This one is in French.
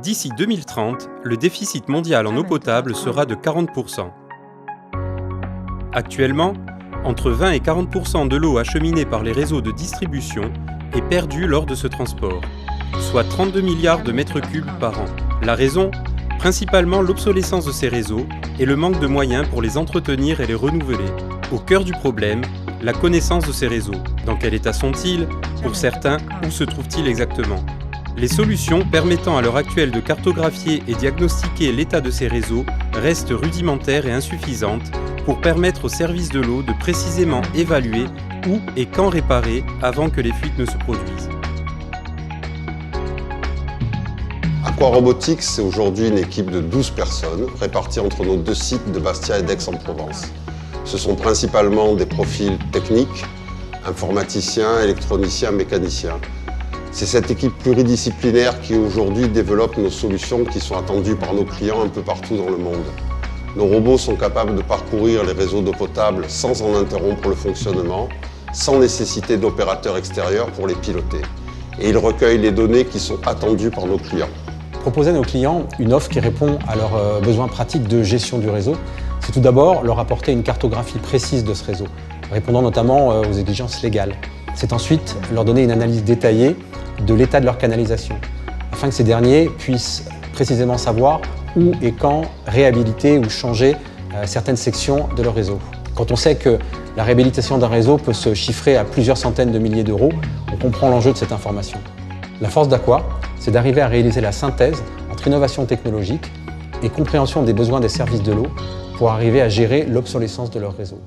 D'ici 2030, le déficit mondial en eau potable sera de 40%. Actuellement, entre 20 et 40% de l'eau acheminée par les réseaux de distribution est perdue lors de ce transport, soit 32 milliards de mètres cubes par an. La raison ? Principalement l'obsolescence de ces réseaux et le manque de moyens pour les entretenir et les renouveler. Au cœur du problème, la connaissance de ces réseaux. Dans quel état sont-ils ? Pour certains, où se trouvent-ils exactement ? Les solutions permettant à l'heure actuelle de cartographier et diagnostiquer l'état de ces réseaux restent rudimentaires et insuffisantes pour permettre aux services de l'eau de précisément évaluer où et quand réparer avant que les fuites ne se produisent. Aqua Robotics, c'est aujourd'hui une équipe de 12 personnes réparties entre nos deux sites de Bastia et d'Aix-en-Provence. Ce sont principalement des profils techniques, informaticiens, électroniciens, mécaniciens. C'est cette équipe pluridisciplinaire qui aujourd'hui développe nos solutions qui sont attendues par nos clients un peu partout dans le monde. Nos robots sont capables de parcourir les réseaux d'eau potable sans en interrompre le fonctionnement, sans nécessité d'opérateurs extérieurs pour les piloter. Et ils recueillent les données qui sont attendues par nos clients. Proposer à nos clients une offre qui répond à leurs besoins pratiques de gestion du réseau, c'est tout d'abord leur apporter une cartographie précise de ce réseau, répondant notamment aux exigences légales. C'est ensuite leur donner une analyse détaillée de l'état de leur canalisation, afin que ces derniers puissent précisément savoir où et quand réhabiliter ou changer certaines sections de leur réseau. Quand on sait que la réhabilitation d'un réseau peut se chiffrer à plusieurs centaines de milliers d'euros, on comprend l'enjeu de cette information. La force d'Aqua, c'est d'arriver à réaliser la synthèse entre innovation technologique et compréhension des besoins des services de l'eau pour arriver à gérer l'obsolescence de leur réseau.